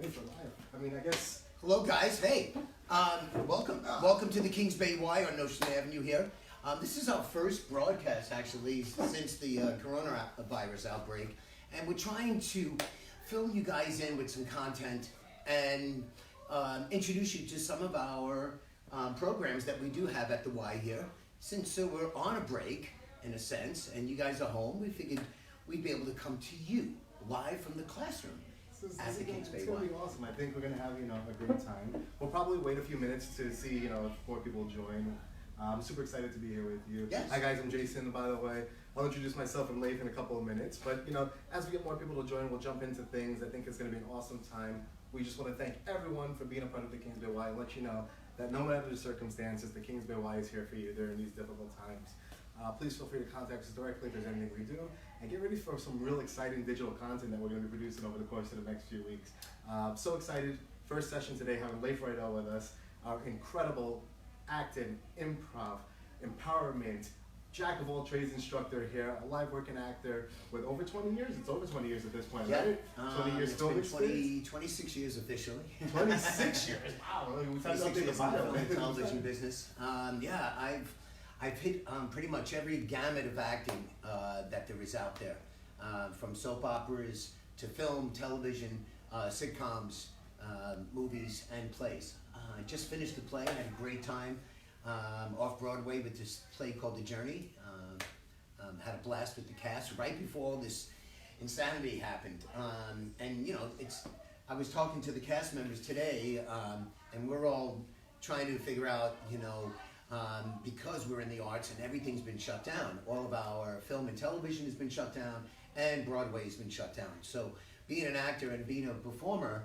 for live. I mean, I guess. Hello, guys. Hey, welcome to the Kings Bay Y on Notion Avenue here. This is our first broadcast, actually, since the coronavirus outbreak, and we're trying to fill you guys in with some content and introduce you to some of our programs that we do have at the Y here. Since we're on a break, in a sense, and you guys are home, we figured we'd be able to come to you live from the classroom. At the Kings Bay It's going to be awesome. I think we're going to have, a great time. We'll probably wait a few minutes to see, if more people join. I'm super excited to be here with you. Yes. Hi guys, I'm Jason, by the way. I'll introduce myself and Leif in a couple of minutes. But, as we get more people to join, we'll jump into things. I think it's going to be an awesome time. We just want to thank everyone for being a part of the Kings Bay Y and let you know that no matter the circumstances, the Kings Bay Y is here for you during these difficult times. Please feel free to contact us directly if there's anything we do, and get ready for some real exciting digital content that we're going to be producing over the course of the next few weeks. So excited. First session today, having Leif Riddell with us, our incredible acting, improv, empowerment, jack of all trades instructor here, a live working actor with over 20 years. It's over 20 years at this point, right? 20 years film experience? 26 years officially. 26 years, wow. We've had 26 years in the film and bio. television business. I've hit pretty much every gamut of acting that there is out there, from soap operas to film, television, sitcoms, movies, and plays. I just finished the play, had a great time off Broadway with this play called The Journey. Had a blast with the cast right before all this insanity happened. I was talking to the cast members today, and we're all trying to figure out, because we're in the arts and everything's been shut down. All of our film and television has been shut down, and Broadway's been shut down. So being an actor and being a performer,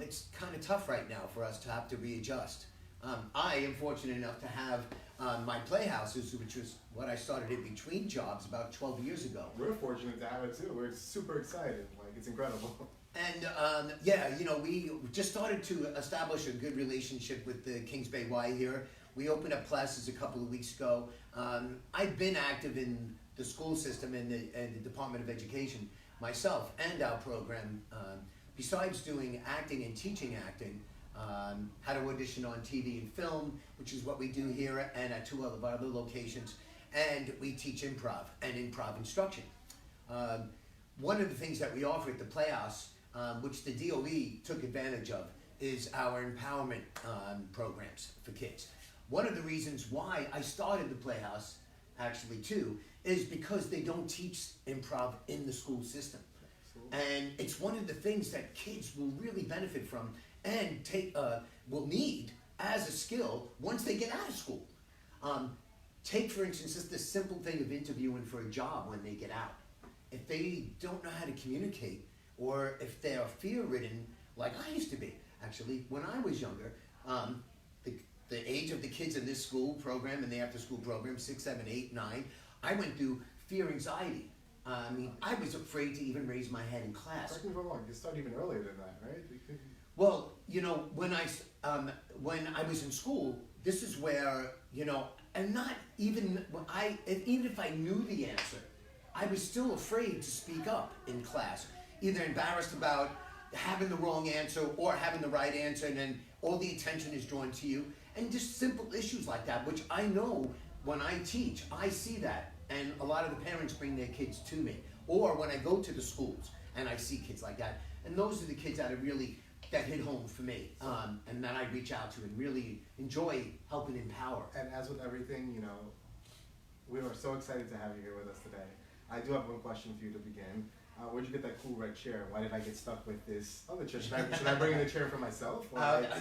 it's kind of tough right now for us to have to readjust. I am fortunate enough to have my playhouses, which was what I started in between jobs about 12 years ago. We're fortunate to have it too. We're super excited. It's incredible. And we just started to establish a good relationship with the Kings Bay Y here. We opened up classes a couple of weeks ago. I've been active in the school system and the Department of Education myself and our program. Besides doing acting and teaching acting, had to audition on TV and film, which is what we do here and at two of our other locations. And we teach improv and improv instruction. One of the things that we offer at the Playhouse, which the DOE took advantage of, is our empowerment programs for kids. One of the reasons why I started the Playhouse, actually too, is because they don't teach improv in the school system. And it's one of the things that kids will really benefit from and will need as a skill once they get out of school. Take, for instance, just the simple thing of interviewing for a job when they get out. If they don't know how to communicate, or if they're fear-ridden, like I used to be, actually, when I was younger, the age of the kids in this school program and the after-school program, 6, 7, 8, 9, I went through fear anxiety. I was afraid to even raise my head in class. Correct me if I'm wrong. You started even earlier than that, right? Well, when I was in school, this is where, and not even even if I knew the answer, I was still afraid to speak up in class, either embarrassed about having the wrong answer or having the right answer, and then all the attention is drawn to you, and just simple issues like that, which I know when I teach, I see that, and a lot of the parents bring their kids to me, or when I go to the schools and I see kids like that, and those are the kids that hit home for me, and that I reach out to and really enjoy helping empower. And as with everything, we are so excited to have you here with us today. I do have one question for you to begin. Where'd you get that cool red chair? Why did I get stuck with this other chair? Should I bring in a chair for myself?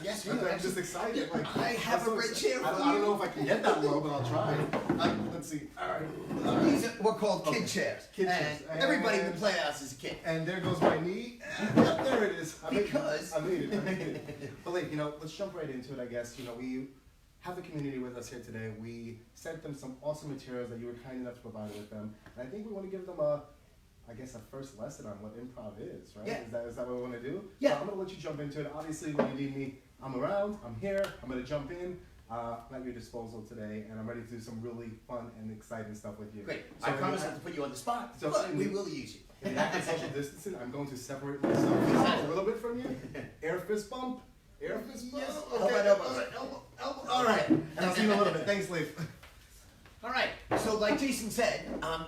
Yes, I'm just excited. I have a red chair for you. I don't know if I can get that low, but I'll try. Let's see. All right. These are called kid chairs. Kid chairs. Everybody in the Playhouse is a kid. And there goes my knee. Yep, there it is. I made it. But let's jump right into it, I guess. We have the community with us here today. We sent them some awesome materials that you were kind enough to provide with them. And I think we want to give them a first lesson on what improv is, right? Yeah. Is that what we want to do? Yeah. So I'm going to let you jump into it. Obviously, when you need me, I'm around, I'm here, I'm going to jump in. I'm at your disposal today, and I'm ready to do some really fun and exciting stuff with you. Great. So I promise not to put you on the spot, but we will use you. In the act of social distancing, I'm going to separate myself a little bit from you. Air fist bump. Air fist bump. Yes. Okay. Elbow. Elbow. All right. And I'll see you in a little bit. Thanks, Leif. All right, so like Jason said,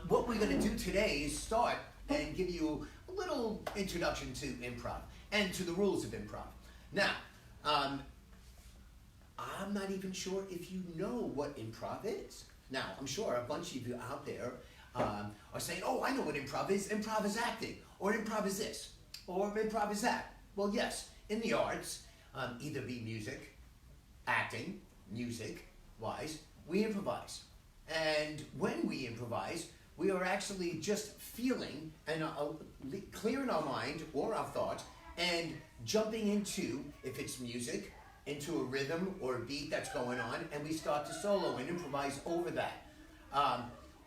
what we're going to do today is start and give you a little introduction to improv and to the rules of improv. Now, I'm not even sure if you know what improv is. Now, I'm sure a bunch of you out there are saying, oh, I know what improv is. Improv is acting, or improv is this, or improv is that. Well, yes, in the arts, either be music, acting, music-wise, we improvise. And when we improvise, we are actually just feeling and clearing our mind or our thoughts and jumping into, if it's music, into a rhythm or a beat that's going on, and we start to solo and improvise over that.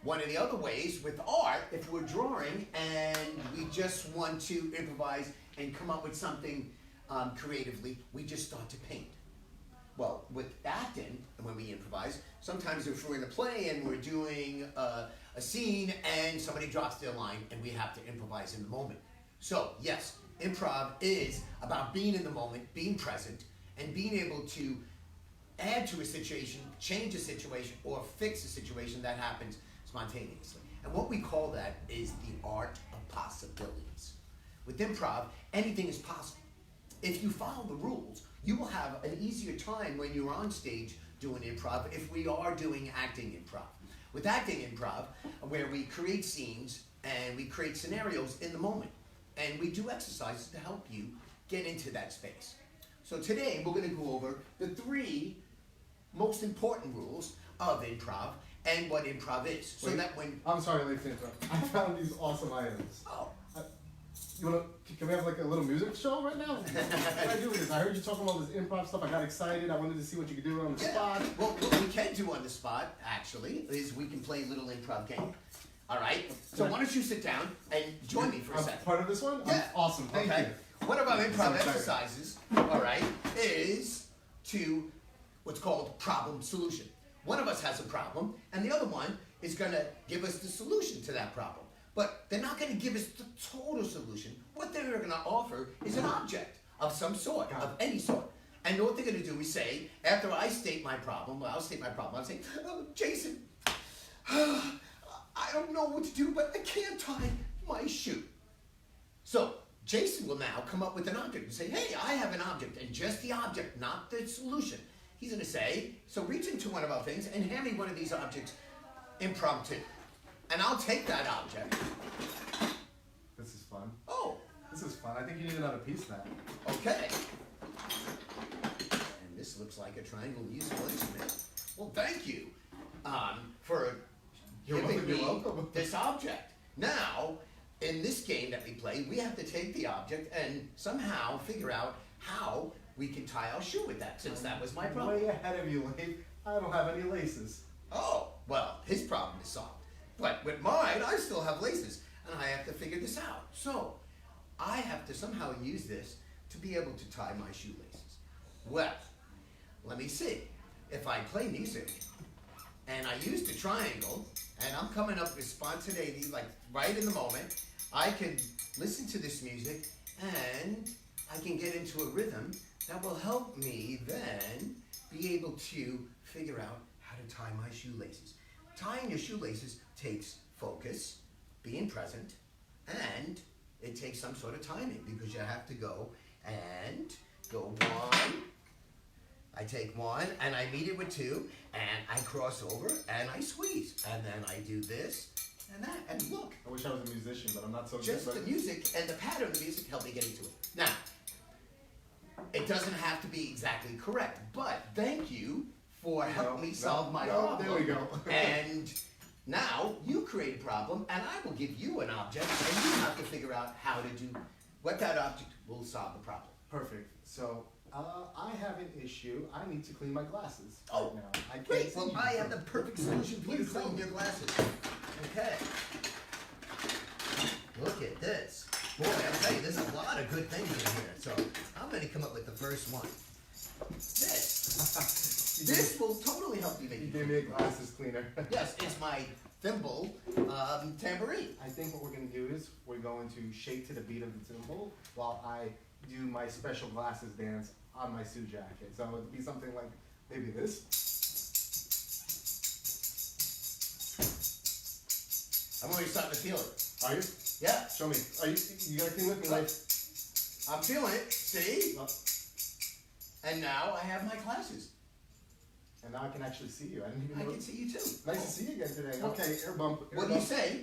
One of the other ways with art, if we're drawing and we just want to improvise and come up with something creatively, we just start to paint. Well, with acting, when we improvise, sometimes if we're in a play and we're doing a scene and somebody drops their line and we have to improvise in the moment. So, yes, improv is about being in the moment, being present, and being able to add to a situation, change a situation, or fix a situation that happens spontaneously. And what we call that is the art of possibilities. With improv, anything is possible. If you follow the rules, you will have an easier time when you're on stage doing improv if we are doing acting improv. With acting improv, where we create scenes and we create scenarios in the moment, and we do exercises to help you get into that space. So today we're going to go over the 3 most important rules of improv and what improv is. So Wait, that when... I'm sorry, Leif, to interrupt. I found these awesome items. Oh. Can we have like a little music show right now? What can I do with this? I heard you talking about this improv stuff. I got excited. I wanted to see what you could do on the spot. Well, what we can do on the spot, actually, is we can play a little improv game. All right? So why don't you sit down and join me for a second. Part of this one? Yeah. Awesome. Thank you. One of our improv So exercises, all right, is to what's called problem solution. One of us has a problem, and the other one is going to give us the solution to that problem. But they're not going to give us the total solution. What they're going to offer is an object of some sort, of any sort. And what they're going to do is say, after I state my problem, I'll say, oh, Jason, I don't know what to do, but I can't tie my shoe. So Jason will now come up with an object and say, hey, I have an object, and just the object, not the solution. He's going to say, so reach into one of our things and hand me one of these objects impromptu. And I'll take that object. This is fun. Oh. This is fun. I think you need another piece of that. Okay. And this looks like a triangle musical instrument. Well, thank you for giving me this object. Now, in this game that we play, we have to take the object and somehow figure out how we can tie our shoe with that, since that was my problem. Way ahead of you, Leif. I don't have any laces. Oh, well, his problem is solved. But with mine, I still have laces, and I have to figure this out. So, I have to somehow use this to be able to tie my shoelaces. Well, let me see. If I play music, and I use the triangle, and I'm coming up with spontaneity, like right in the moment, I can listen to this music, and I can get into a rhythm that will help me then be able to figure out how to tie my shoelaces. Tying your shoelaces takes focus, being present, and it takes some sort of timing, because you have to go and go 1. I take 1 and I meet it with 2, and I cross over and I squeeze, and then I do this and that, and look. I wish I was a musician, but I'm not so good. Just the music and the pattern of the music help me get into it. Now, it doesn't have to be exactly correct, but thank you for helping me solve my problem. There we go. And now you create a problem, and I will give you an object, and you have to figure out how to do what that object will solve the problem. Perfect. So, I have an issue. I need to clean my glasses. Oh, right now. I can't great. see Well, you. I have the perfect solution for you to clean your glasses. Okay. Look at this. Boy, I'll tell you, there's a lot of good things in here. So I'm going to come up with the first one. This. This will totally help you make You you gave me a glasses cleaner. Yes, it's my thimble tambourine. I think what we're going to do is we're going to shake to the beat of the cymbal while I do my special glasses dance on my suit jacket. So it'd be something like maybe this. I'm already starting to feel it. Are you? Yeah. Show me. Are you got to clean with me, like? I'm feeling it. See? Oh. And now I have my glasses. And now I can actually see you. I didn't even I know. can see you too. Nice to see you again today. Well, Okay, air bump. What do you say?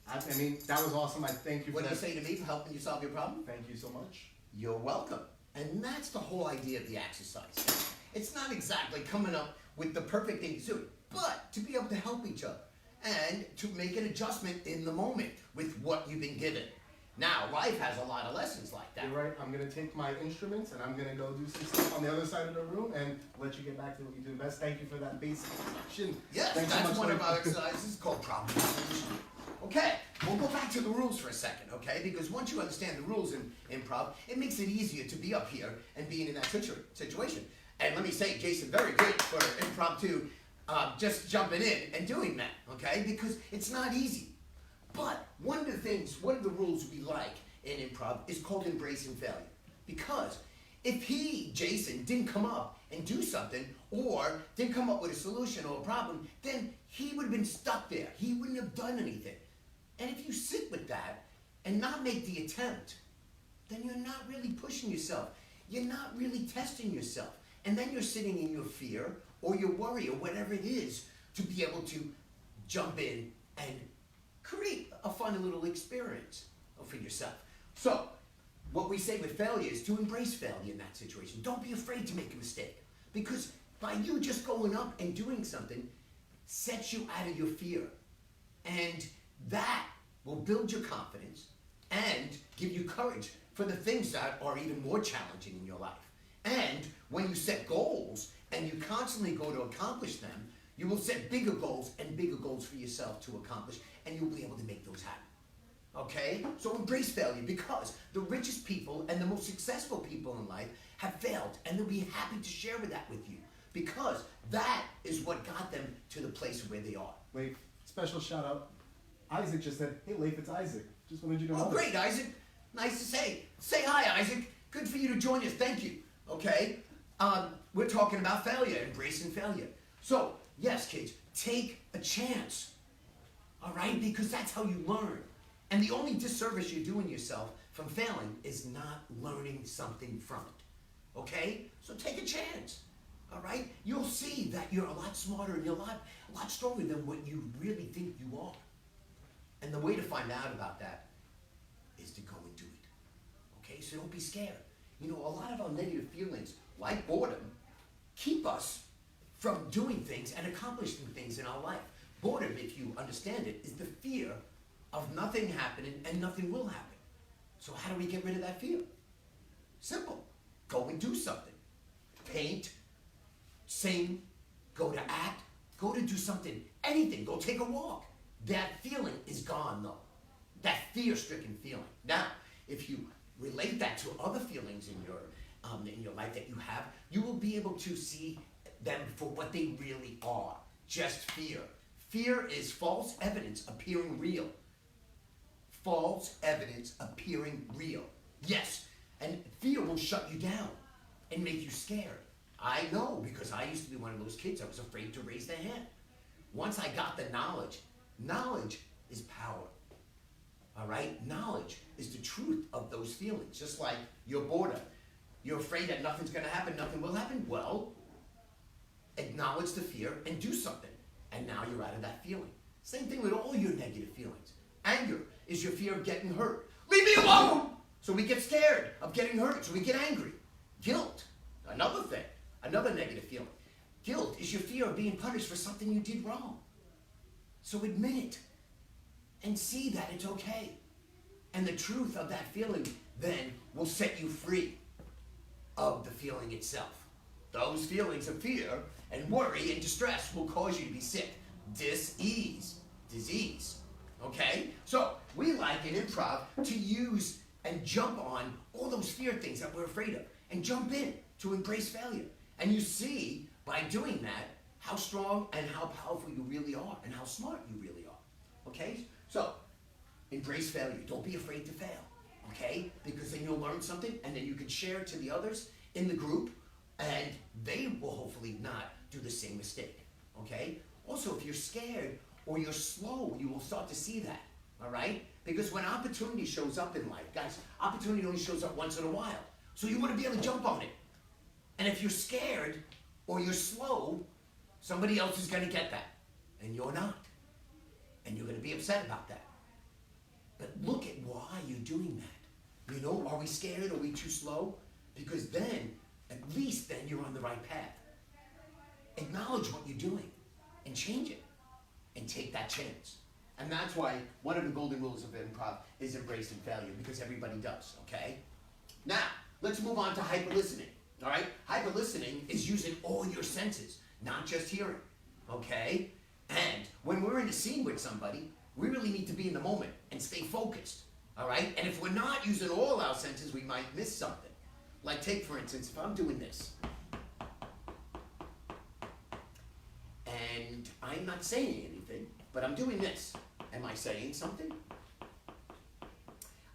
I mean, that was awesome. I thank you for What do that. you say to me for helping you solve your problem? Thank you so much. You're welcome. And that's the whole idea of the exercise. It's not exactly coming up with the perfect thing to do, but to be able to help each other and to make an adjustment in the moment with what you've been given. Now, life has a lot of lessons like that. You're right. I'm going to take my instruments and I'm going to go do some stuff on the other side of the room and let you get back to what you do best. Thank you for that basic introduction. Yes, Thanks that's so much, one of Leif. our exercises called problem solution. Okay, we'll go back to the rules for a second, okay? Because once you understand the rules in improv, it makes it easier to be up here and being in that situation. And let me say, Jason, very good for impromptu, just jumping in and doing that, okay? Because it's not easy. But one of the rules we like in improv is called embracing failure. Because if Jason, didn't come up and do something, or didn't come up with a solution or a problem, then he would have been stuck there. He wouldn't have done anything. And if you sit with that and not make the attempt, then you're not really pushing yourself. You're not really testing yourself. And then you're sitting in your fear or your worry or whatever it is to be able to jump in and create a fun little experience for yourself. So, what we say with failure is to embrace failure in that situation. Don't be afraid to make a mistake. Because by you just going up and doing something sets you out of your fear. And that will build your confidence and give you courage for the things that are even more challenging in your life. And when you set goals and you constantly go to accomplish them, you will set bigger goals and bigger goals for yourself to accomplish, and you'll be able to make those happen. Okay? So embrace failure, because the richest people and the most successful people in life have failed, and they'll be happy to share that with you, because that is what got them to the place where they are. Leif, special shout out. Isaac just said, hey Leif, it's Isaac. Just wanted you to know. Oh, great, Isaac. Nice to say. Say hi, Isaac. Good for you to join us. Thank you. Okay? We're talking about failure, embracing failure. So, yes, kids, take a chance. All right? Because that's how you learn. And the only disservice you're doing yourself from failing is not learning something from it. Okay? So take a chance. All right? You'll see that you're a lot smarter and you're a lot stronger than what you really think you are. And the way to find out about that is to go and do it. Okay? So don't be scared. You know, a lot of our negative feelings, like boredom, keep us from doing things and accomplishing things in our life. Boredom, if you understand it, is the fear of nothing happening and nothing will happen. So how do we get rid of that fear? Simple. Go and do something. Paint, sing, go to act, go to do something, anything, go take a walk. That feeling is gone though. That fear-stricken feeling. Now, if you relate that to other feelings in your life that you have, you will be able to see them for what they really are. Just fear. Fear is false evidence appearing real. False evidence appearing real. Yes, and fear will shut you down and make you scared. I know, because I used to be one of those kids. I was afraid to raise the hand. Once I got the knowledge is power. All right? Knowledge is the truth of those feelings. Just like your boredom. You're afraid that nothing's going to happen, nothing will happen. Well, acknowledge the fear and do something. And now you're out of that feeling. Same thing with all your negative feelings. Anger is your fear of getting hurt. Leave me alone! So we get scared of getting hurt, so we get angry. Guilt, another thing, another negative feeling. Guilt is your fear of being punished for something you did wrong. So admit it and see that it's okay. And the truth of that feeling then will set you free of the feeling itself. Those feelings of fear and worry and distress will cause you to be sick. Disease. Okay? So we like in improv to use and jump on all those fear things that we're afraid of and jump in to embrace failure. And you see, by doing that, how strong and how powerful you really are and how smart you really are. Okay? So, embrace failure. Don't be afraid to fail. Okay? Because then you'll learn something and then you can share it to the others in the group and they will hopefully not do the same mistake. Okay? Also, if you're scared or you're slow, you will start to see that. All right? Because when opportunity shows up in life, guys, opportunity only shows up once in a while. So you want to be able to jump on it. And if you're scared or you're slow, somebody else is going to get that. And you're not. And you're going to be upset about that. But look at why you're doing that. You know, are we scared? Are we too slow? Because then, at least then you're on the right path. Acknowledge what you're doing and change it. And take that chance. And that's why one of the golden rules of improv is embracing failure, because everybody does, okay? Now, let's move on to hyper-listening, all right? Hyper-listening is using all your senses, not just hearing, okay? And when we're in a scene with somebody, we really need to be in the moment and stay focused, all right? And if we're not using all our senses, we might miss something. Like take, for instance, if I'm doing this, and I'm not saying anything, but I'm doing this. Am I saying something?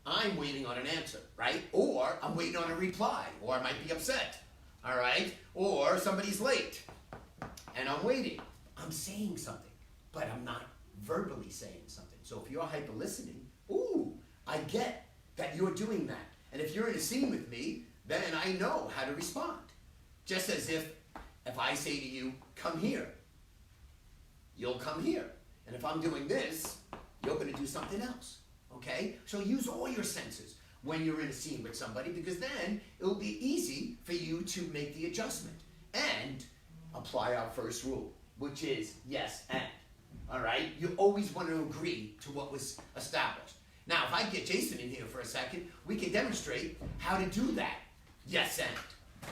I'm waiting on an answer, right? Or I'm waiting on a reply, or I might be upset, all right? Or somebody's late, and I'm waiting. I'm saying something, but I'm not verbally saying something. So if you're hyper-listening, ooh, I get that you're doing that. And if you're in a scene with me, then I know how to respond. Just as if I say to you, come here, you'll come here. And if I'm doing this, you're going to do something else, okay? So use all your senses when you're in a scene with somebody, because then it'll be easy for you to make the adjustment and apply our first rule, which is yes and, all right? You always want to agree to what was established. Now, if I get Jason in here for a second, we can demonstrate how to do that yes and,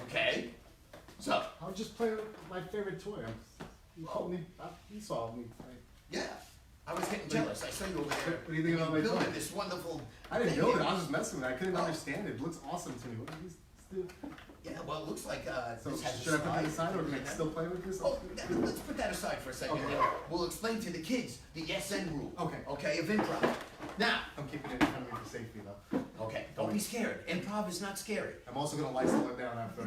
okay? So. I'll just play with my favorite toy. You told me, you saw me. Yeah, I was getting jealous. I saw you over there. What do you think about my toy? This wonderful. I didn't build it. I was just messing with it. I couldn't understand it. It looks awesome to me. What do these do? Yeah, well, it looks like So this has should a I put slide. that aside, or can I still play with this? Oh, let's put that aside for a second. Okay. We'll explain to the kids the yes and rule. Okay. Okay, of improv. Now. I'm keeping it in front of me for safety, though. Okay. Don't be scared. Improv is not scary. I'm also gonna Lysol it down after.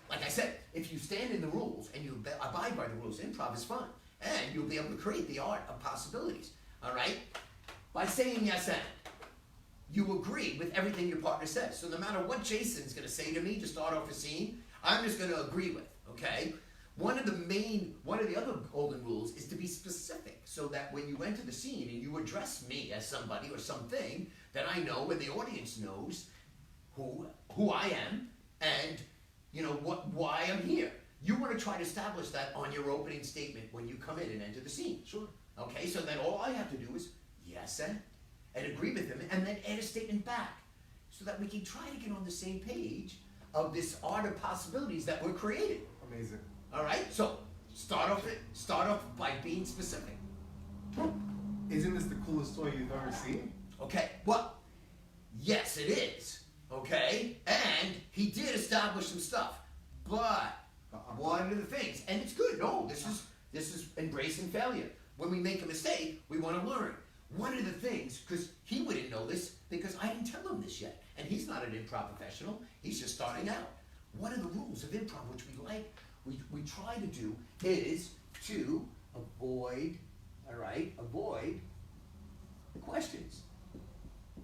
Like I said, if you stand in the rules and you abide by the rules, improv is fun. And you'll be able to create the art of possibilities, all right? By saying yes and, you agree with everything your partner says. So no matter what Jason's gonna say to me to start off a scene, I'm just gonna agree with, okay? One of the other golden rules is to be specific, so that when you enter the scene and you address me as somebody or something, that I know and the audience knows who I am and you know why I'm here. You want to try to establish that on your opening statement when you come in and enter the scene. Sure. Okay, so then all I have to do is yes and agree with them, and then add a statement back, so that we can try to get on the same page of this art of possibilities that we're creating. Amazing. All right, so start off by being specific. Isn't this the coolest toy you've ever seen? Okay, well, yes it is. Okay, and he did establish some stuff, but one of the things, and it's good. No, this is embracing failure. When we make a mistake, we want to learn. One of the things, because he wouldn't know this, because I didn't tell him this yet, and he's not an improv professional. He's just starting out. One of the rules of improv, which we try to do, is to avoid questions.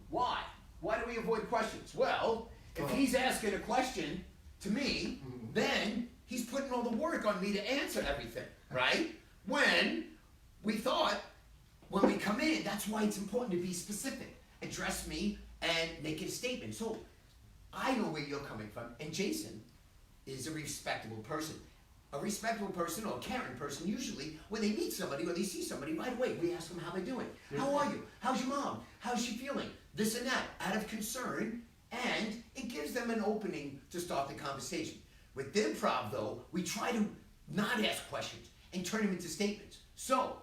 Why? Why do we avoid questions? Well, if he's asking a question to me, then he's putting all the work on me to answer everything, right? When we come in, that's why it's important to be specific. Address me and make a statement. So I know where you're coming from, and Jason is a respectable person. A respectable person or a caring person, usually, when they meet somebody or they see somebody, right away, we ask them how they're doing. How are you? How's your mom? How's she feeling? This and that, out of concern, and it gives them an opening to start the conversation. With improv, though, we try to not ask questions and turn them into statements. So,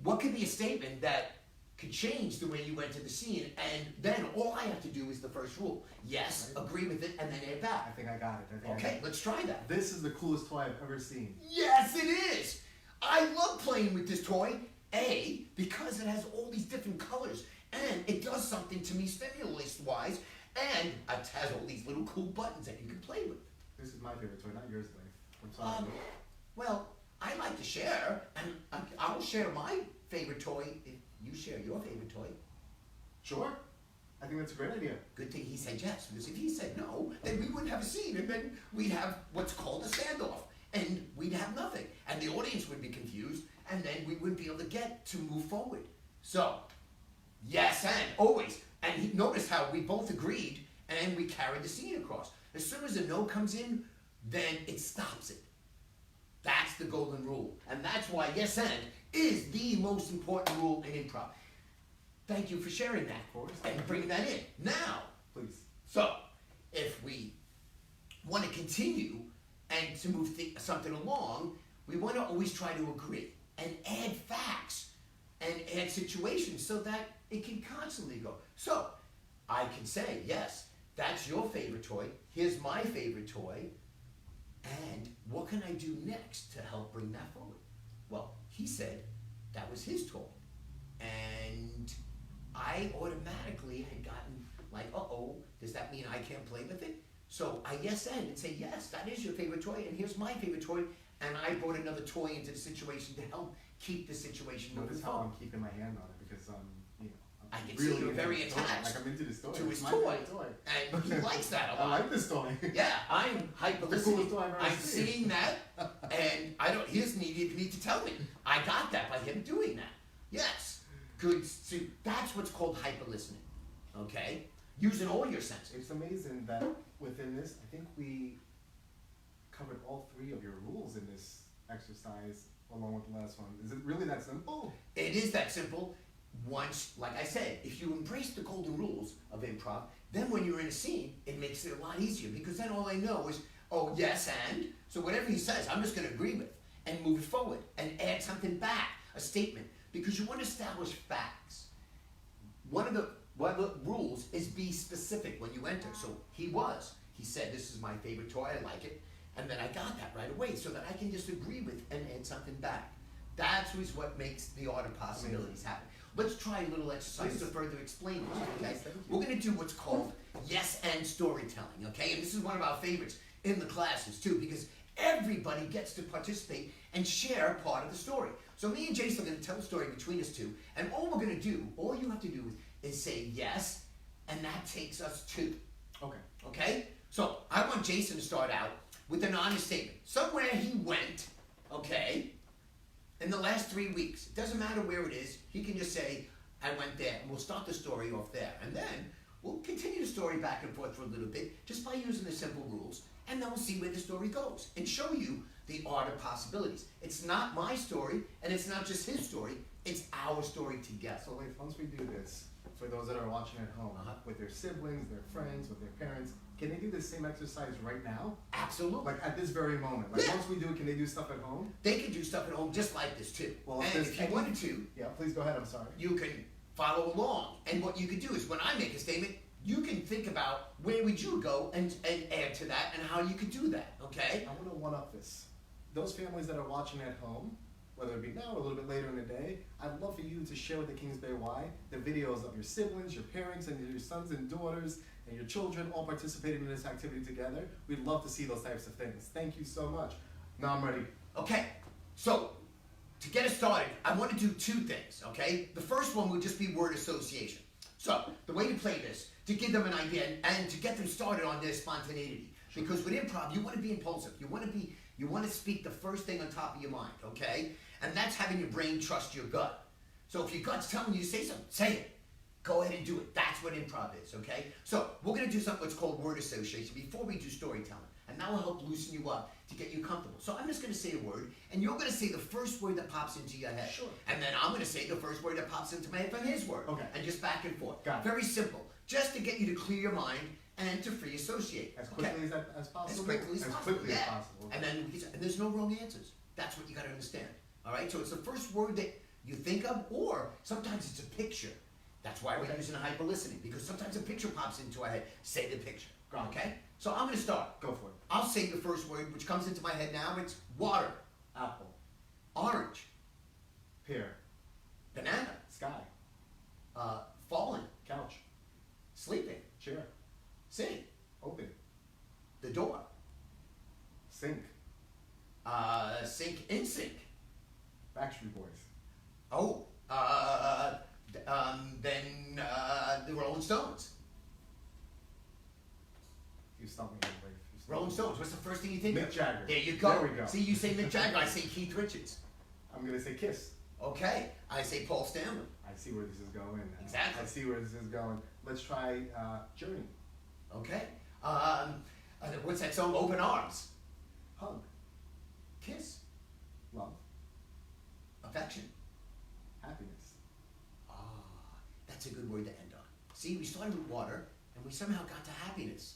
what could be a statement that could change the way you enter the scene, and then all I have to do is the first rule. Yes, Right. agree with it, and then add I back. think I got it. I think I Okay, got it. let's try that. This is the coolest toy I've ever seen. Yes, it is! I love playing with this toy. A, because it has all these different colors, and it does something to me stimulus-wise, and it has all these little cool buttons that you can play with. This is my favorite toy, not yours, Leif. I'm sorry. Well, I like to share, and I'll share my favorite toy if you share your favorite toy. Sure. I think that's a great idea. Good thing he said yes, because if he said no, then we wouldn't have a scene, and then we'd have what's called a standoff, and we'd have nothing, and the audience would be confused, and then we wouldn't be able to get to move forward. So, yes, and always. And notice how we both agreed, and we carried the scene across. As soon as a no comes in, then it stops it. That's the golden rule, and that's why yes and is the most important rule in improv. Thank you for sharing that, Of course. and bringing that in. Now, Please. so if we want to continue and to move something along, we want to always try to agree and add facts and add situations so that it can constantly go. So I can say, yes, that's your favorite toy. Here's my favorite toy. And what can I do next to help bring that forward? Well, he said that was his toy. And I automatically had gotten like, uh-oh, does that mean I can't play with it? So I yes and say, yes, that is your favorite toy, and here's my favorite toy. And I brought another toy into the situation to help keep the situation moving Notice how forward. I'm keeping my hand on it because you know, I I'm can see you're into very this toy. attached Like I'm into this toy. to It's his my toy. favorite toy. And he likes that a I lot. like this toy. Yeah, I'm hyper The listening. coolest toy I've ever I'm seen. seeing that, and I don't. He doesn't even need to tell me. I got that by him doing that. Yes, good. So that's what's called hyper listening. Okay, using all your senses. It's amazing that within this, I think we covered all three of your rules in this exercise along with the last one. Is it really that simple? It is that simple. Once, like I said, if you embrace the golden rules of improv, then when you're in a scene, it makes it a lot easier because then all I know is, oh, yes, and so whatever he says, I'm just going to agree with and move it forward and add something back, a statement, because you want to establish facts. One of the rules is be specific when you enter. So he said, this is my favorite toy, I like it, and then I got that right away so that I can just agree with and add something back. That's what makes the art of possibilities happen. Let's try a little exercise to further explain it, okay? Yes, thank you. We're gonna do what's called yes and storytelling, okay? And this is one of our favorites in the classes too, because everybody gets to participate and share part of the story. So me and Jason are gonna tell a story between us two, and all we're gonna do, all you have to do is say yes, and that takes us to, Okay. okay? So I want Jason to start out with an honest statement. Somewhere he went, okay, in the last 3 weeks. It doesn't matter where it is. He can just say, I went there. And we'll start the story off there. And then we'll continue the story back and forth for a little bit just by using the simple rules. And then we'll see where the story goes and show you the art of possibilities. It's not my story, and it's not just his story. It's our story together. So Leif, once we do this, for those that are watching at home, with their siblings, their friends, with their parents, can they do the same exercise right now? Absolutely. Like at this very moment? Like Yeah. once we do it, can they do stuff at home? They can do stuff at home just like this too. Well, and there's if you wanted to, Yeah, please go ahead, I'm sorry. you can follow along. And what you could do is when I make a statement, you can think about where would you go and add to that and how you could do that, okay? I want to one-up this. Those families that are watching at home, whether it be now or a little bit later in the day, I'd love for you to share with the Kings Bay Y the videos of your siblings, your parents, and your sons and daughters, and your children all participating in this activity together. We'd love to see those types of things. Thank you so much. Now I'm ready. Okay, so to get us started, I want to do two things, okay? The first one would just be word association. So the way to play this, to give them an idea and to get them started on their spontaneity. Because with improv, you want to be impulsive. You want to speak the first thing on top of your mind, okay? And that's having your brain trust your gut. So if your gut's telling you to say something, say it. Go ahead and do it. That's what improv is, okay? So we're going to do something that's called word association before we do storytelling. And that will help loosen you up to get you comfortable. So I'm just going to say a word, and you're going to say the first word that pops into your head. Sure. And then I'm going to say the first word that pops into my head from his word. Okay. And just back and forth. Got it. Very simple. Just to get you to clear your mind and to free associate. As Okay? quickly as possible? As quickly as possible. Quickly Yeah. as possible. And then and there's no wrong answers. That's what you got to understand. All right. So it's the first word that you think of, or sometimes it's a picture. That's why we're Okay. using hyper-listening, because sometimes a picture pops into our head. Say the picture, Got it. okay? So I'm gonna start. Go for it. I'll say the first word, which comes into my head now. It's water, Apple, orange, pear, banana, sky, falling, couch, sleeping, chair, sing, open, the door, sink, sink, in sync. Backstreet Boys, Oh, then the Rolling Stones. you stumped me anyway. Rolling Stones. What's the first thing you think Mick of? Jagger. There you go. There we go. See, you say Mick Jagger. I say Keith Richards. I'm gonna say Kiss. Okay. I say Paul Stanley. I see where this is going. Exactly. I see where this is going. Let's try Journey. Okay. What's that song? Open Arms. Hug. Kiss. Love. Affection. Happiness. Ah, that's a good word to end on. See, we started with water, and we somehow got to happiness.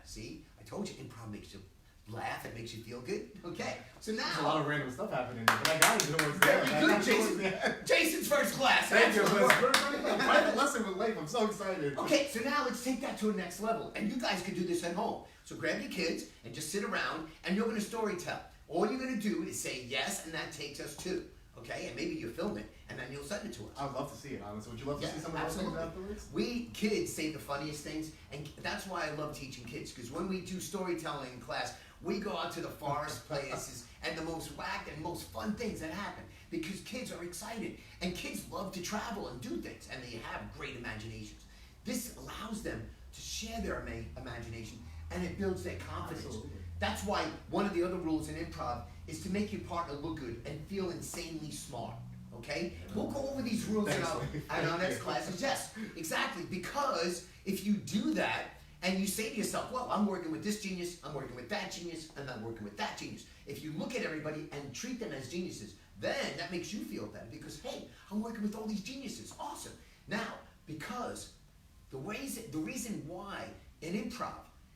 See, I told you improv makes you laugh, it makes you feel good. Okay, so now. There's a lot of random stuff happening here, but I got it towards the Very end. I good, got it towards Jason. the end. Jason's first class. Thank you. Excellent It's work. a private lesson with Leif. I'm so excited. Okay, so now let's take that to the next level. And you guys can do this at home. So grab your kids and just sit around and you're gonna story tell. All you're gonna do is say yes, and that takes us to. Okay, and maybe you film it and then you'll send it to us. I'd love to see it, honestly. Would you love to Yeah, see some of those things absolutely. afterwards? We kids say the funniest things, and that's why I love teaching kids. Because when we do storytelling in class, we go out to the forest places and the most whack and most fun things that happen. Because kids are excited, and kids love to travel and do things, and they have great imaginations. This allows them to share their imagination, and it builds their confidence. Absolutely. That's why one of the other rules in improv is to make your partner look good and feel insanely smart. Okay? We'll go over these rules in our next classes. Yes, exactly. Because if you do that and you say to yourself, well, I'm working with this genius, I'm working with that genius, and I'm working with that genius. If you look at everybody and treat them as geniuses, then that makes you feel better because, hey, I'm working with all these geniuses. Awesome. Now, because the reason why in improv,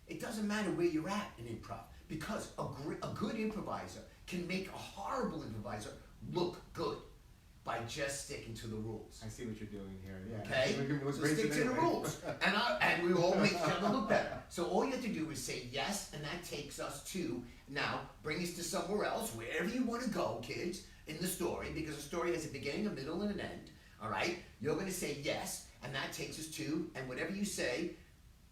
it doesn't matter where you're at in improv, because a good improviser can make a horrible improviser look good by just sticking to the rules. I see what you're doing here. Yeah. Okay? It looks So great stick to the today. rules. And we all make each other look better. So all you have to do is say yes, and that takes us to, now, bring us to somewhere else, wherever you want to go, kids, in the story, because a story has a beginning, a middle, and an end. All right? You're going to say yes, and that takes us to, and whatever you say,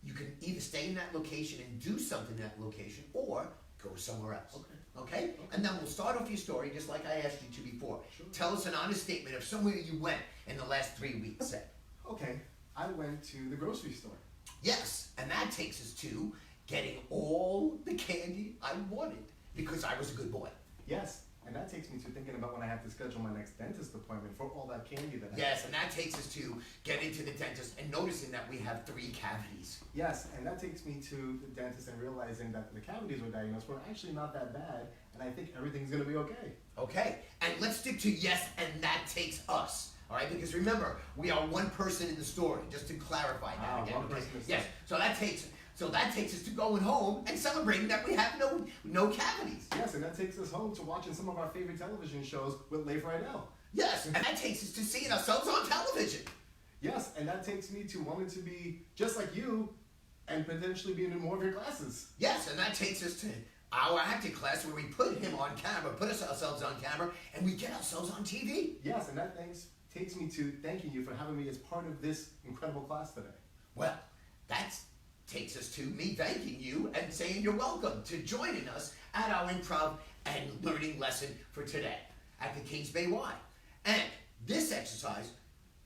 you can either stay in that location and do something in that location, or go somewhere else. Okay? And then we'll start off your story just like I asked you to before. Sure. Tell us an honest statement of somewhere you went in the last 3 weeks, say. Okay. I went to the grocery store. Yes, and that takes us to getting all the candy I wanted because I was a good boy. Yes. And that takes me to thinking about when I have to schedule my next dentist appointment for all that candy that I Yes, and that takes us to getting to the dentist and noticing that we have 3 cavities. Yes, and that takes me to the dentist and realizing that the cavities were diagnosed were actually not that bad, and I think everything's gonna be okay. Okay, and let's stick to yes, and that takes us. All right, because remember, we are one person in the story, just to clarify that Ah, again. one okay? person in the Yes, so that takes us to going home and celebrating that we have no cavities. Yes, and that takes us home to watching some of our favorite television shows with Leif Riddell. Yes, and that takes us to seeing ourselves on television. Yes, and that takes me to wanting to be just like you and potentially be in more of your classes. Yes, and that takes us to our acting class where we put him on camera, put ourselves on camera, and we get ourselves on TV. Yes, and that takes me to thanking you for having me as part of this incredible class today. Well, that takes us to me thanking you and saying you're welcome to joining us at our improv and learning lesson for today at the Kings Bay Y. And this exercise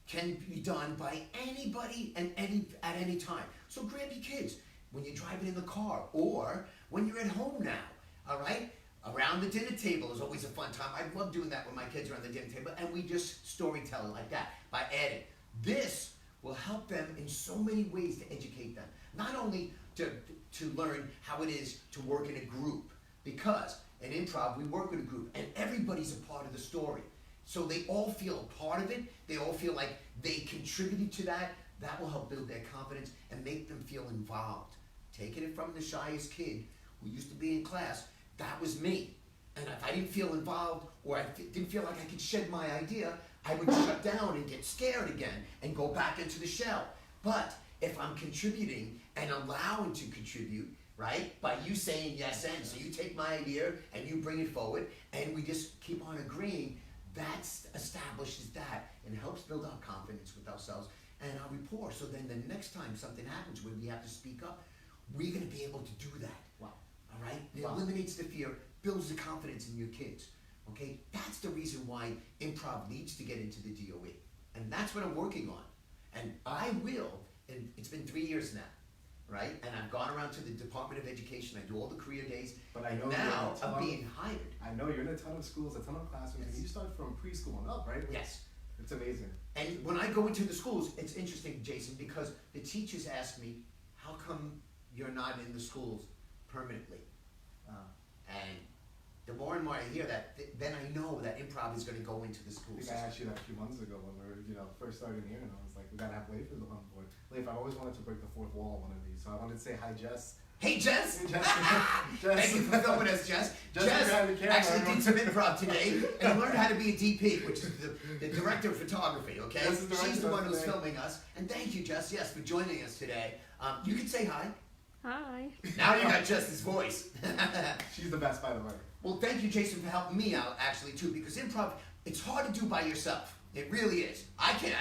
can be done by anybody and at any time. So grab your kids when you're driving in the car or when you're at home now, all right? Around the dinner table is always a fun time. I love doing that when my kids are around the dinner table, and we just storytelling like that by adding. This will help them in so many ways to educate them. Not only to learn how it is to work in a group, because in improv we work with a group and everybody's a part of the story. So they all feel a part of it, they all feel like they contributed to that. That will help build their confidence and make them feel involved. Taking it from the shyest kid who used to be in class, that was me. And if I didn't feel involved or I didn't feel like I could shed my idea, I would shut down and get scared again and go back into the shell. But if I'm contributing and allowing to contribute, right, by you saying yes and, so you take my idea and you bring it forward and we just keep on agreeing, that establishes that and helps build our confidence with ourselves and our rapport. So then the next time something happens where we have to speak up, we're gonna be able to do that. Wow. All right? It Wow. eliminates the fear, builds the confidence in your kids. Okay? That's the reason why improv needs to get into the DOE. And that's what I'm working on. And I will, and it's been 3 years now, right? And I've gone around to the Department of Education, I do all the career days, But I and know you're now in a ton I'm of- being hired. I know you're in a ton of schools, a ton of classrooms, Yes. and you start from preschool and up, right? Yes. It's amazing. And when I go into the schools, it's interesting, Jason, because the teachers ask me, how come you're not in the schools permanently? And the more and more I hear that, then I know that improv is gonna go into the I school think I system. asked you that a few months ago when we were, first starting here, and I was like, we gotta have Leif on board. Leif, I've always wanted to break the fourth wall on one of these, so I wanted to say hi, Jess. Hey, Jess! Hey, Jess. Thank you for filming us, Jess. Jess Jess behind the camera. actually did some improv today and learned how to be a DP, which is the director of photography, okay? Jess is directing She's the us one who's today. filming us. And thank you, Jess, yes, for joining us today. You can say hi. Hi. Now you got Jess's voice. She's the best, by the way. Well, thank you, Jason, for helping me out, actually, too, because improv, it's hard to do by yourself. It really is. I can,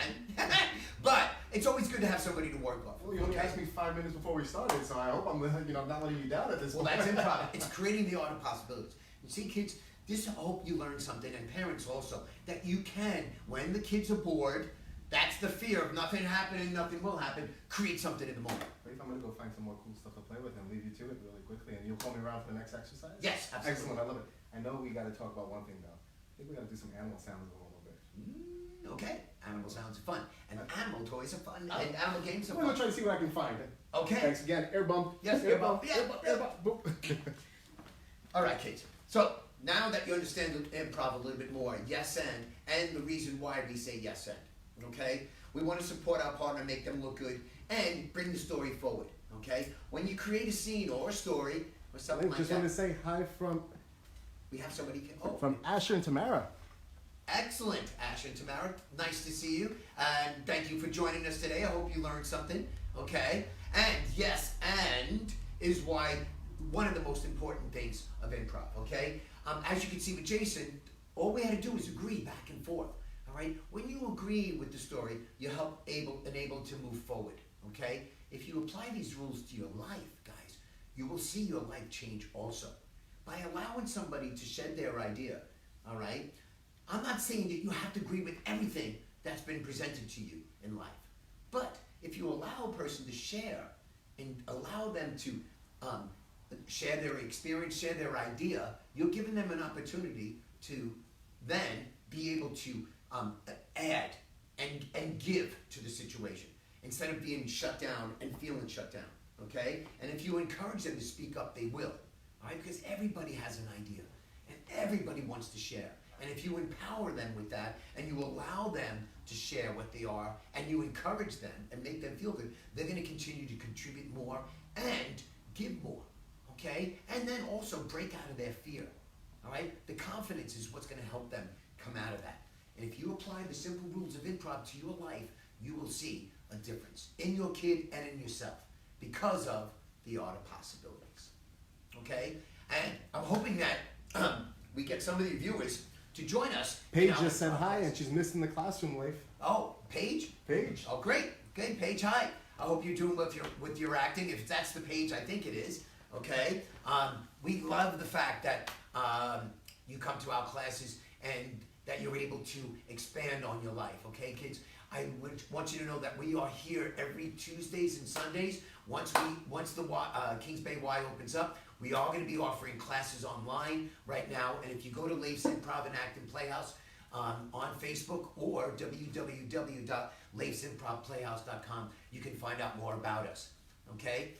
but it's always good to have somebody to work off. Well, you only asked me 5 minutes before we started, so I hope I'm, not letting you down at this Well, point. that's improv. It's creating the art of possibilities. You see, kids, this, I hope you learn something, and parents also, that you can, when the kids are bored, that's the fear of nothing happening, nothing will happen, create something in the moment. Leif, I'm gonna go find some more cool stuff to play with and leave you to it really quickly, and you'll call me around for the next exercise? Yes, absolutely. Excellent, I love it. I know we gotta talk about one thing though. I think we gotta do some animal sounds in a little bit. Okay, animal sounds are fun, and animal toys are fun, and animal games are I'm gonna fun. try to see what I can find. Okay. Thanks again, air bump. Yes, air bump. Yeah, air bump, air bump. Boop. All right, kids. So now that you understand the improv a little bit more, yes and the reason why we say yes and, okay? We want to support our partner, make them look good, and bring the story forward, okay? When you create a scene or a story or something Leif, like just that, wanted to say hi from we have somebody. from Asher and Tamara. Excellent, Ash and Tamara. Nice to see you, and thank you for joining us today. I hope you learned something, okay? And yes, and is why one of the most important things of improv, okay? As you can see with Jason, all we had to do is agree back and forth, all right? When you agree with the story, you help enable to move forward, okay? If you apply these rules to your life, guys, you will see your life change also. By allowing somebody to shed their idea, all right? I'm not saying that you have to agree with everything that's been presented to you in life. But if you allow a person to share and allow them to share their experience, share their idea, you're giving them an opportunity to then be able to add and give to the situation instead of being shut down and feeling shut down, okay? And if you encourage them to speak up, they will, all right? Because everybody has an idea and everybody wants to share. And if you empower them with that and you allow them to share what they are and you encourage them and make them feel good, they're gonna continue to contribute more and give more, okay? And then also break out of their fear, all right? The confidence is what's gonna help them come out of that. And if you apply the simple rules of improv to your life, you will see a difference in your kid and in yourself because of the art of possibilities, okay? And I'm hoping that we get some of the viewers to join us. Paige just said hi, and she's missing the classroom, Leif. Oh, Paige? Paige. Oh, great. Okay, Paige, hi. I hope you're doing with your acting. If that's the Paige, I think it is. Okay. We love the fact that you come to our classes and that you're able to expand on your life. Okay, kids. I want you to know that we are here every Tuesdays and Sundays. Once the Kings Bay Y opens up, we are going to be offering classes online right now. And if you go to Leif's Improv and Acting Playhouse on Facebook or www.leifsimprovplayhouse.com, you can find out more about us. Okay?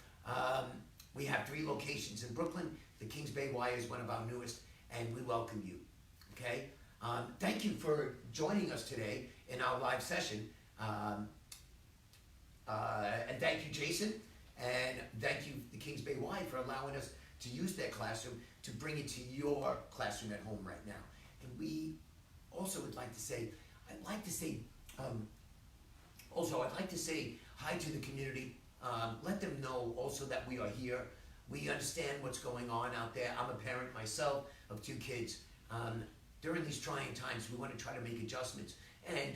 We have 3 locations in Brooklyn. The Kings Bay Y is one of our newest, and we welcome you. Okay? Thank you for joining us today in our live session. And thank you, Jason. And thank you, the Kings Bay Y, for allowing us to use their classroom to bring it to your classroom at home right now. And we also would like to say, I'd like to say, also, I'd like to say hi to the community. Let them know also that we are here. We understand what's going on out there. I'm a parent myself of 2 kids. During these trying times, we want to try to make adjustments and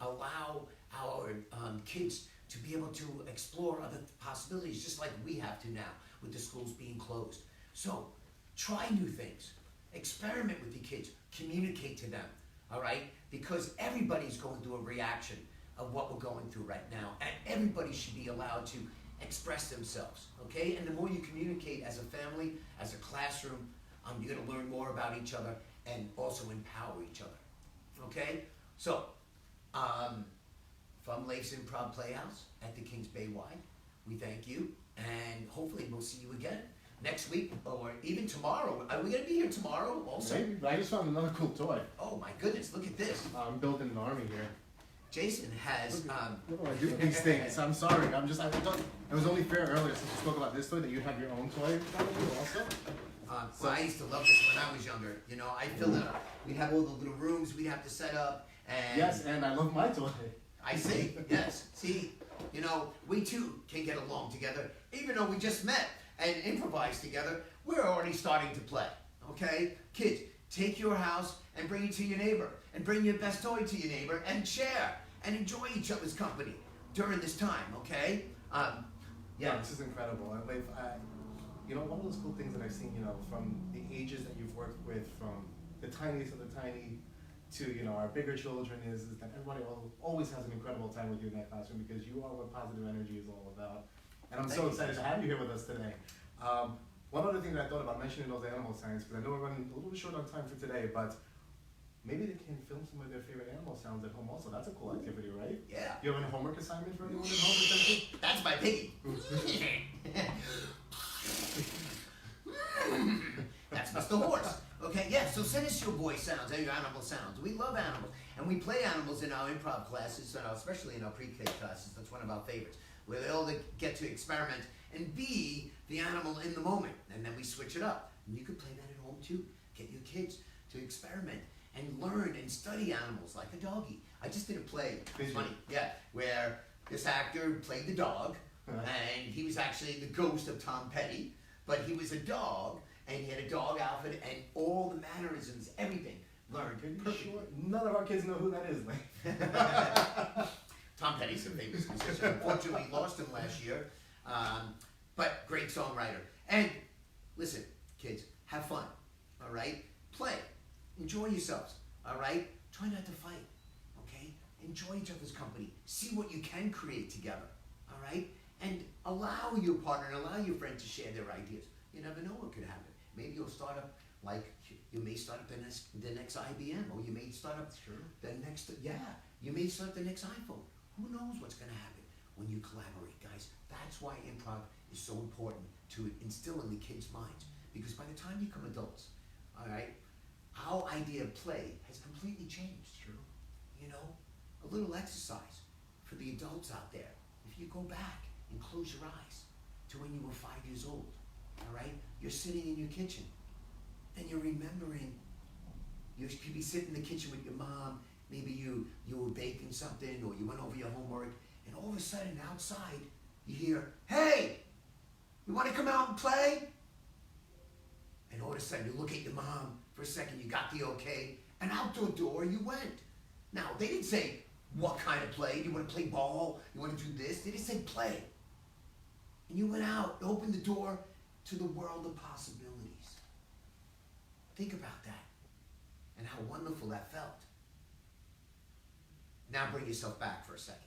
allow our kids to be able to explore other possibilities, just like we have to now with the schools being closed. So try new things, experiment with your kids, communicate to them, all right? Because everybody's going through a reaction of what we're going through right now, and everybody should be allowed to express themselves, okay? And the more you communicate as a family, as a classroom, you're gonna learn more about each other and also empower each other, okay? So, from Leif's Improv Playhouse at the Kings Bay Y, we thank you, and hopefully we'll see you again next week, or even tomorrow. Are we gonna be here tomorrow also? Maybe, but I just found another cool toy. Oh my goodness, look at this. I'm building an army here. Jason has, What do I do with these things? I'm sorry, I thought it was only fair earlier since we spoke about this toy that you have your own toy probably also. well, I used to love this when I was younger. You know, I filled it up. We'd have all the little rooms we'd have to set up, and Yes, and I love my toy. I see, yes. See, you know, we too can get along together, even though we just met and improvised together. We're already starting to play. Okay, kids, take your house and bring it to your neighbor, and bring your best toy to your neighbor, and share and enjoy each other's company during this time. Okay, Yeah, this is incredible. And Leif, you know, one of those cool things that I've seen, you know, from the ages that you've worked with, from the tiniest of the tiny to, you know, our bigger children, is that everybody always has an incredible time with you in that classroom, because you are what positive energy is all about. And I'm so excited to have you here with us today. One other thing that I thought about mentioning those animal signs, because I know we're running a little bit short on time for today, but maybe they can film some of their favorite animal sounds at home also. That's a cool activity, right? yeah, You have a homework assignment for anyone at home? Potentially? that's my piggy. That's Mr. Horse. Okay, yeah, so send us your voice sounds and your animal sounds. We love animals. And we play animals in our improv classes, especially in our pre-K classes. That's one of our favorites, where they all get to experiment and be the animal in the moment. And then we switch it up. And you could play that at home too. Get your kids to experiment and learn and study animals like a doggy. I just did a play, it's funny, yeah, where this actor played the dog, and he was actually the ghost of Tom Petty, but he was a dog, and he had a dog outfit, and all the mannerisms, everything, learned. Pretty sure none of our kids know who that is, Leif. Tom Petty's a famous musician. Unfortunately, lost him last year, but great songwriter. And listen, kids, have fun, all right? Play, enjoy yourselves, all right? Try not to fight, okay? Enjoy each other's company. See what you can create together, all right? And allow your partner and allow your friend to share their ideas. You never know what could happen. Maybe you'll start up, like, you may start up the next IBM, or you may start up the next, you may start the next iPhone. Who knows what's gonna happen when you collaborate, guys? That's why improv is so important to instill in the kids' minds. Because by the time you become adults, all right, our idea of play has completely changed. True. You know, a little exercise for the adults out there. If you go back and close your eyes to when you were 5 years old, all right? You're sitting in your kitchen, then you're remembering, you could be sitting in the kitchen with your mom, maybe you were baking something, or you went over your homework, and all of a sudden outside, you hear, hey, you wanna come out and play? And all of a sudden you look at your mom, for a second you got the okay, and out the door you went. Now, they didn't say, what kind of play? Do you want to play ball? You want to do this? They just said play. And you went out, opened the door to the world of possibilities. Think about that, and how wonderful that felt. Now bring yourself back for a second.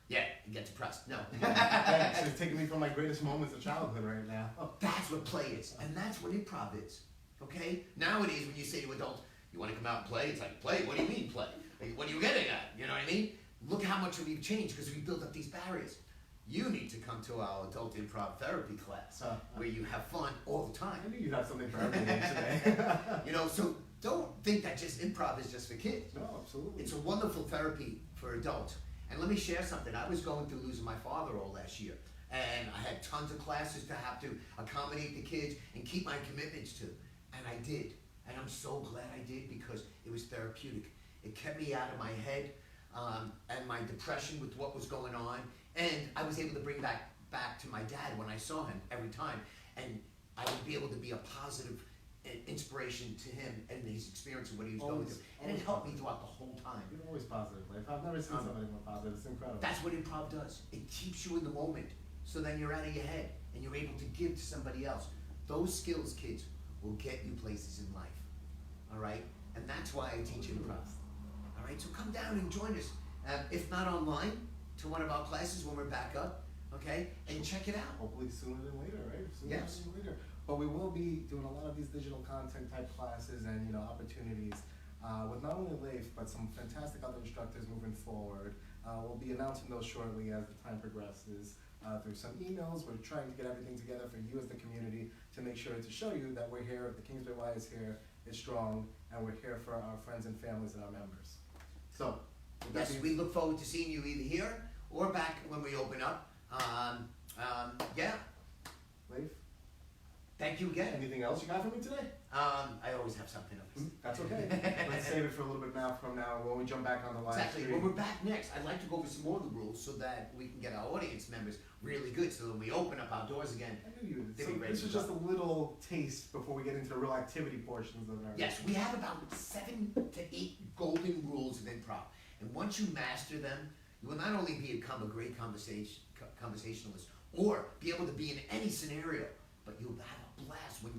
Yeah, you get depressed. No. Thanks. It's taking me from my greatest moments of childhood right now. That's what play is, and that's what improv is. Okay? Nowadays, when you say to adults, you want to come out and play? It's like, play? What do you mean play? Like, what are you getting at? You know what I mean? Look how much we've changed because we built up these barriers. You need to come to our adult improv therapy class where you have fun all the time. I knew you'd have something for everything today. You know, so don't think that just improv is just for kids. No, absolutely. It's a wonderful therapy for adults. And let me share something. I was going through losing my father all last year. And I had tons of classes to have to accommodate the kids and keep my commitments to. And I did. And I'm so glad I did because it was therapeutic. It kept me out of my head and my depression with what was going on. And I was able to bring back to my dad when I saw him every time. And I would be able to be a positive inspiration to him and his experience and what he was going through. And it helped me throughout the whole time. You're always positive, Leif. I've never seen somebody more positive. It's incredible. That's what improv does. It keeps you in the moment. So then you're out of your head and you're able to give to somebody else. Those skills, kids, will get you places in life. All right? And that's why I teach improv. All right? So come down and join us. If not online, to one of our classes when we're back up. Okay? And check it out. Hopefully sooner than later, right? Sooner Yes. than later. But we will be doing a lot of these digital content type classes and, you know, opportunities with not only Leif, but some fantastic other instructors moving forward. We'll be announcing those shortly as the time progresses. Through some emails, we're trying to get everything together for you as the community to make sure to show you that we're here, the Kingsbury Y is here, is strong, and we're here for our friends and families and our members. So, with that Yes, being- we look forward to seeing you either here or back when we open up. Yeah. Leif, Thank you again. anything else you got for me today? I always have something else. That's okay. Let's save it for a little bit now from now when we jump back on the live Exactly. stream. When we're back next, I'd like to go over some more of the rules so that we can get our audience members really good. So when we open up our doors again, I knew you would. They'll So be ready this to was go. just a little taste before we get into the real activity portions of our. yes, we have about 7 to 8 golden rules of improv. And once you master them, you will not only become a great conversationalist or be able to be in any scenario, but you'll have a blast when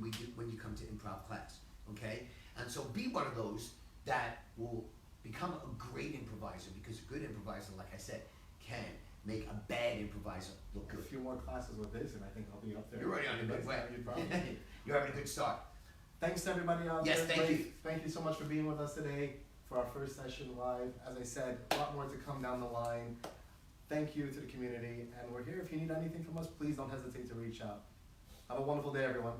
you come to improv class. Okay? And so be one of those that will become a great improviser, because a good improviser, like I said, can make a bad improviser look A good. few more classes with this, and I think I'll be up there. You're already on a good way. You'd probably- You're having a good start. Thanks to everybody out Yes, there. thank Leif, you. Thank you so much for being with us today for our first session live. As I said, a lot more to come down the line. Thank you to the community, and we're here. If you need anything from us, please don't hesitate to reach out. Have a wonderful day, everyone.